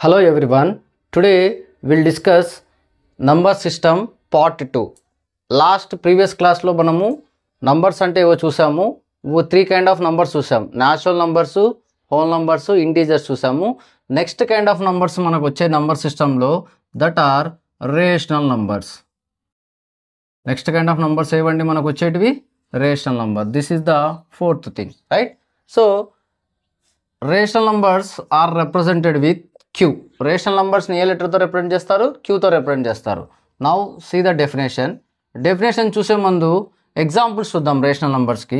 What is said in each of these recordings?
Hello everyone. Today we'll discuss number system part 2. Previous class lo manamu numbers ante evo chusamu. Three kind of numbers chusam. Natural numbers, whole numbers, integers chusamu. Next kind of numbers manaku vache number system lo that are rational numbers. Next kind of numbers evandi manaku vachetivi rational number. This is the fourth thing, right? So rational numbers are represented with Q. Rational numbers ni A letter తో represent చేస్తారు? Q తో represent చేస్తారు. Now see the definition. Definition చూసే ముందు examples చూద్దాం rational numbers కి.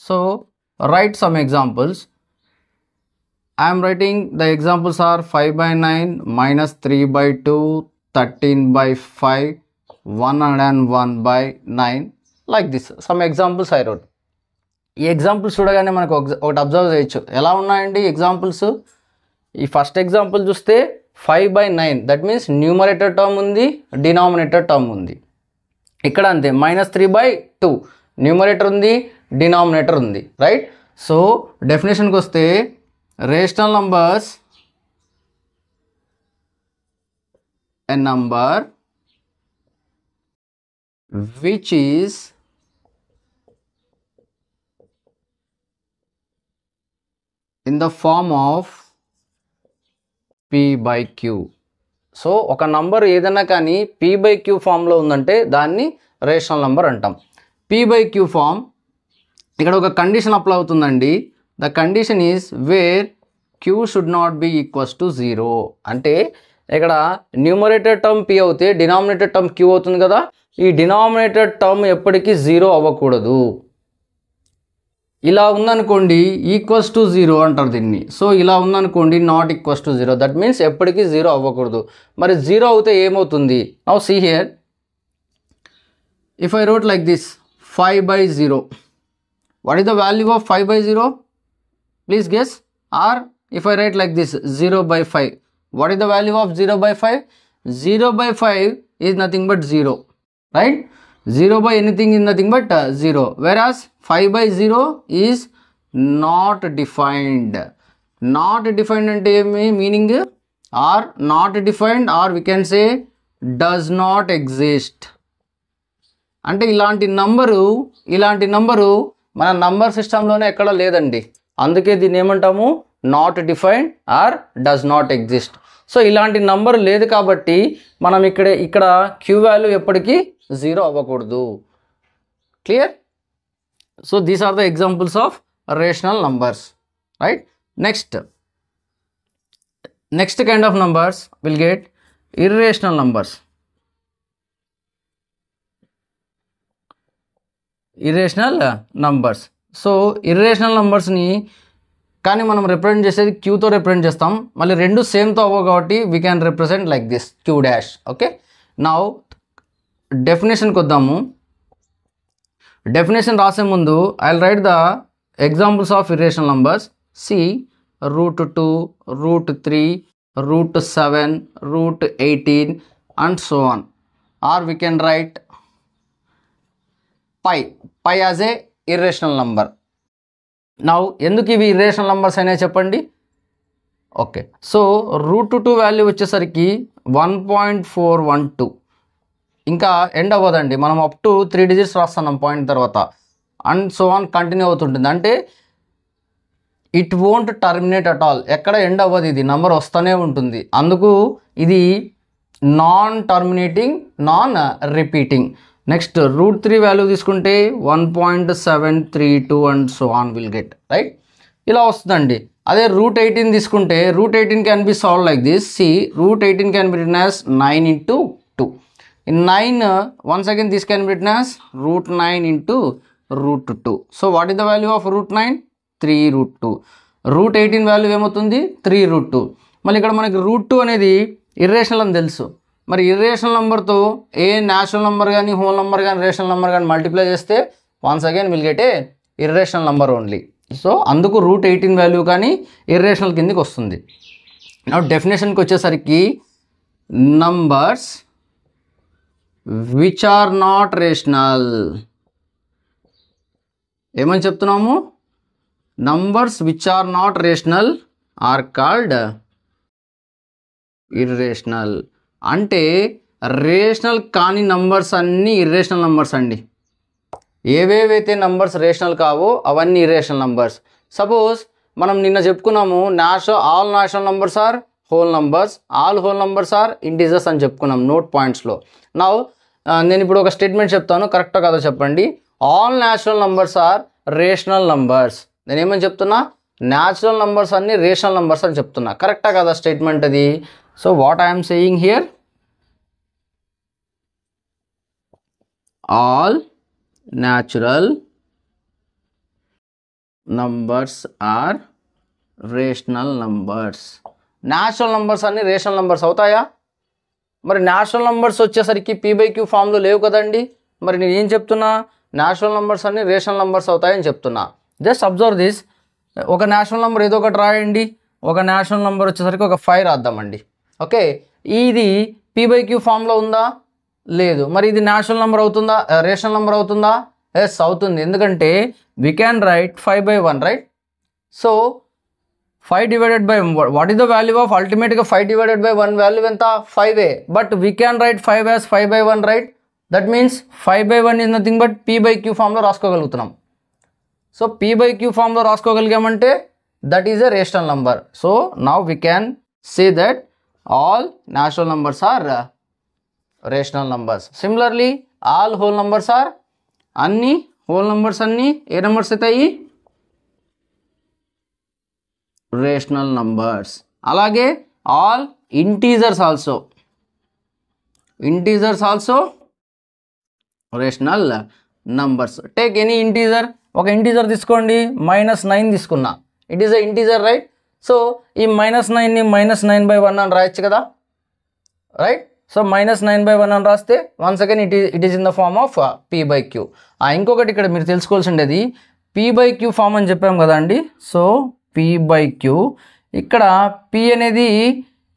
So write some examples. I am writing the examples are 5/9 minus 3/2 13/5 101/9 like this. Some examples I wrote. ఈ examples చూడగానే మనకు ఒకటి అబ్జర్వ్ చేయొచ్చు. ఎలా ఉన్నాయండి ఎగ్జాంపుల్స్? ఈ ఫస్ట్ ఎగ్జాంపుల్ చూస్తే 5/9 దట్ మీన్స్ న్యూమరేటర్ టర్మ్ ఉంది, డినామినేటర్ టర్మ్ ఉంది. ఇక్కడ అంతే -3/2 న్యూమరేటర్ ఉంది, డినామినేటర్ ఉంది, రైట్? సో డెఫినేషన్కి వస్తే rational numbers a number which is in the form of p/q. So ఒక నంబర్ ఏదైనా కానీ p/q ఫామ్లో ఉందంటే దాన్ని రేషనల్ నంబర్ అంటాం. p/q ఫామ్ ఇక్కడ ఒక కండిషన్ అప్లై అవుతుందండి. The condition is where q should not be equals to 0. అంటే ఇక్కడ న్యూమరేటర్ టర్మ్ p అవుతే డినామినేటర్ టర్మ్ q అవుతుంది కదా. ఈ డినామినేటర్ టర్మ్ ఎప్పటికీ 0 అవ్వకూడదు. ఇలా ఉందనుకోండి ఈక్వల్స్ టు 0 అంటారు దీన్ని. సో ఇలా ఉందనుకోండి not equals to 0. That means ఎప్పటికీ 0 అవ్వకూడదు. మరి 0 అవుతే ఏమవుతుంది? Now see here, if I wrote like this 5/0, what is the value of 5/0? Please guess. Or if I write like this 0/5, what is the value of 0/5? 0/5 is nothing but 0, right? 0 by anything is nothing but 0, whereas 5/0 is not defined. Not defined అంటే ఏమి meaning? Or not defined, or we can say does not exist. అంటే ఇలాంటి number మన number సిస్టంలోనే ఎక్కడ లేదండి. అందుకే దీన్ని ఏమంటాము? Not defined or does not exist. So ఇలాంటి నంబర్ లేదు కాబట్టి మనం ఇక్కడ క్యూ వాల్యూ ఎప్పటికీ 0 అవ్వకూడదు. Clear? So these are the examples of rational numbers, right? Next kind of numbers will get irrational numbers. Irrational numbers. So irrational నంబర్స్ని కానీ మనం రిప్రజెంట్ చేసేది క్యూతో రిప్రజెంట్ చేస్తాం. మళ్ళీ రెండు సేమ్తో అవ్వవు కాబట్టి we can represent like this q'. Okay, now డెఫినేషన్కి వద్దాము. డెఫినేషన్ రాసే ముందు I will write the examples of irrational numbers. See √2, √3, √7, √18 and so on. Or we can write pi as a irrational number. Now ఎందుకు ఇవి irrational numbers అయినాయి చెప్పండి. Okay, so √2 value వచ్చేసరికి 1.412 ఇంకా ఎండ్ అవ్వదండి. మనం అప్ టు 3 digits రాస్తున్నాం point తర్వాత అండ్ సో ఆన్ కంటిన్యూ అవుతుంటుంది. అంటే it won't terminate at all. ఎక్కడ ఎండ్ అవ్వదు, ఇది నంబర్ వస్తూనే ఉంటుంది. అందుకు ఇది non terminating, non repeating. Next √3 value తీసుకుంటే 1.732 and so on will get, right? ఇలా వస్తుందండి. అదే √18 తీసుకుంటే √18 can be solve like this. See √18 can be written as 9 into 2. In 9 once again this can be written as √9 into √2. So what is the value of √9? 3√2. √18 value ఏమవుతుంది? 3√2. మళ్ళీ ఇక్కడ మనకి √2 అనేది irrational అని తెలుసు. మరి ఇర్రేషనల్ నెంబర్తో ఏ న్యాచురల్ నెంబర్ కానీ, హోల్ నెంబర్ కానీ, రేషనల్ నెంబర్ కానీ మల్టిప్లై చేస్తే once again will get a irrational number only. So అందుకు √18 వాల్యూ కానీ ఇర్రేషనల్ కిందకి వస్తుంది. నా డెఫినేషన్కి వచ్చేసరికి numbers which are not rational. ఏమని చెప్తున్నాము? Numbers which are not rational are called irrational అంటే రేషనల్ కాని నంబర్స్ అన్నీ ఇర్రేషనల్ నంబర్స్ అండి. ఏవేవైతే నంబర్స్ రేషనల్ కావో అవన్నీ ఇర్రేషనల్ నంబర్స్. సపోజ్ మనం నిన్న చెప్పుకున్నాము all natural numbers are whole numbers, all whole numbers are integers అని చెప్పుకున్నాం నోట్ పాయింట్స్లో. నౌ నేను ఇప్పుడు ఒక స్టేట్మెంట్ చెప్తాను, కరెక్టా కాదో చెప్పండి. All natural numbers are rational numbers. నేను ఏమని చెప్తున్నా, న్యాచురల్ నంబర్స్ అన్ని రేషనల్ నంబర్స్ అని చెప్తున్నా. కరెక్టా కదా స్టేట్మెంట్ అది? So what I'm saying here, all natural numbers are rational numbers. Natural numbers అన్ని రేషనల్ నంబర్స్ అవుతాయా? మరి న్యాచురల్ నంబర్స్ వచ్చేసరికి P/Q ఫామ్లో లేవు కదండి. మరి నేను ఏం చెప్తున్నా, న్యాచురల్ నంబర్స్ అన్ని రేషనల్ నంబర్స్ అవుతాయని చెప్తున్నా. Just observe this. ఒక న్యాచురల్ నెంబర్ ఏదో ఒకటి రాయండి. ఒక న్యాచురల్ నెంబర్ వచ్చేసరికి ఒక 5 రాద్దామండి. ఓకే, ఇది P/Q ఫామ్లో ఉందా? లేదు. మరి ఇది న్యాచురల్ నెంబర్ అవుతుందా, రేషనల్ నెంబర్ అవుతుందా? ఎస్ అవుతుంది. ఎందుకంటే we can write 5/1, right? So 5 divided by what is the value of ultimately 5 divided by 1 value ఎంత? 5a. But we can write 5 as 5/1, right? That means 5/1 is nothing but P/Q ఫామ్లో రాసుకోగలుగుతున్నాం. So P/Q ఫామ్లో రాసుకోగలిగామంటే that is a rational number. So now we can say that all natural numbers are rational numbers. Similarly all whole numbers are, అన్ని whole numbers అన్నీ ఏ numbers అవుతాయి? Rational numbers. అలాగే all integers also rational numbers. Take any integer. ఒక integer తీసుకోండి, -9 తీసుకున్నా. It is a integer, right? So ఈ -9ని -9/1 అని రాయొచ్చు కదా, రైట్? సో -9/1 అని రాస్తే once again it is in the form of P/Q. ఇంకొకటి ఇక్కడ మీరు తెలుసుకోవాల్సిండేది, P/Q ఫామ్ అని చెప్పాం కదా అండి. సో P/Q ఇక్కడ P అనేది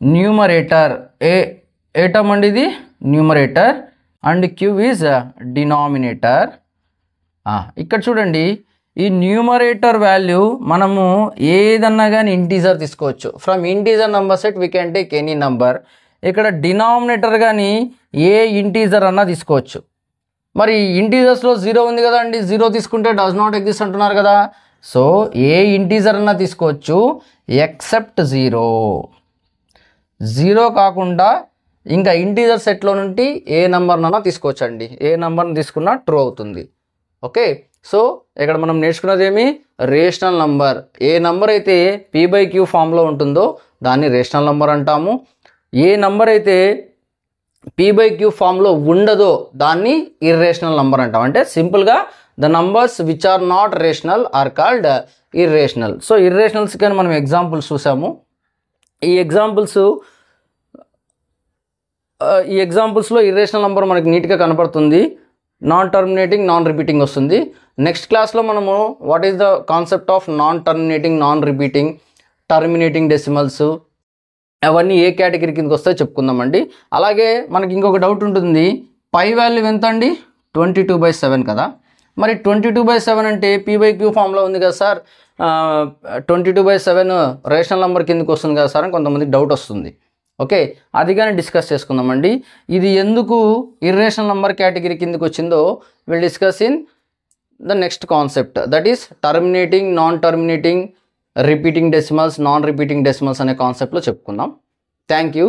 న్యూమరేటర్, ఏ టర్మ్ అండి ఇది? Numerator. And Q is denominator. ఇక్కడ చూడండి, ఈ న్యూమరేటర్ వాల్యూ మనము ఏదన్నా కానీ ఇంటీజర్ తీసుకోవచ్చు. From integer number set we can take any number. ఇక్కడ డినామినేటర్ కానీ ఏ ఇంటీజర్ అన్నా తీసుకోవచ్చు. మరి ఇంటీజర్స్లో 0 ఉంది కదా అండి, 0 తీసుకుంటే డస్ నాట్ ఎగ్జిస్ట్ అంటున్నారు కదా. సో ఏ ఇంటీజర్ అన్నా తీసుకోవచ్చు ఎక్సెప్ట్ 0 కాకుండా ఇంకా ఇంటీజర్ సెట్లో నుండి ఏ నెంబర్నన్నా తీసుకోవచ్చు అండి. ఏ నెంబర్ని తీసుకున్నా ట్రూ అవుతుంది. ఓకే, సో ఇక్కడ మనం నేర్చుకున్నది ఏమి, రేషనల్ నంబర్. ఏ నంబర్ అయితే P/Q ఫామ్లో ఉంటుందో దాన్ని రేషనల్ నంబర్ అంటాము. ఏ నంబర్ అయితే P/Q ఫామ్లో ఉండదో దాన్ని ఇర్రేషనల్ నంబర్ అంటాం. అంటే సింపుల్గా the numbers which are not rational are called irrational. So irrationals కానీ మనం ఎగ్జాంపుల్స్ చూసాము. ఈ ఎగ్జాంపుల్స్లో ఇర్రేషనల్ నంబర్ మనకి నీట్గా కనపడుతుంది. నాన్ టర్మినేటింగ్, నాన్ రిపీటింగ్ వస్తుంది. నెక్స్ట్ క్లాస్లో మనము what is the concept of non terminating, non repeating, terminating decimals అవన్నీ ఏ కేటగిరీ కిందకి వస్తాయో చెప్పుకుందామండి. అలాగే మనకి ఇంకొక డౌట్ ఉంటుంది, పై వాల్యూ ఎంత అండి? 22/7 కదా. మరి 22/7 అంటే P/Q ఫామ్లో ఉంది కదా సార్, 22/7 రేషనల్ నెంబర్ కిందకి వస్తుంది కదా సార్ అని కొంతమందికి డౌట్ వస్తుంది. ఓకే, అది కానీ డిస్కస్ చేసుకుందామండి. ఇది ఎందుకు ఇర్రేషనల్ నెంబర్ కేటగిరీ కిందకి వచ్చిందో will discuss in the next concept, that is terminating, non terminating, repeating decimals, non repeating decimals అనే కాన్సెప్ట్లో చెప్పుకుందాం. Thank you.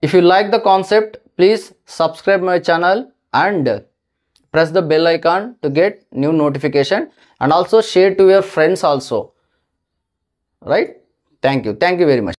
If you like the concept please subscribe my channel and press the bell icon to get new notification, and also share to your friends also, right? Thank you very much.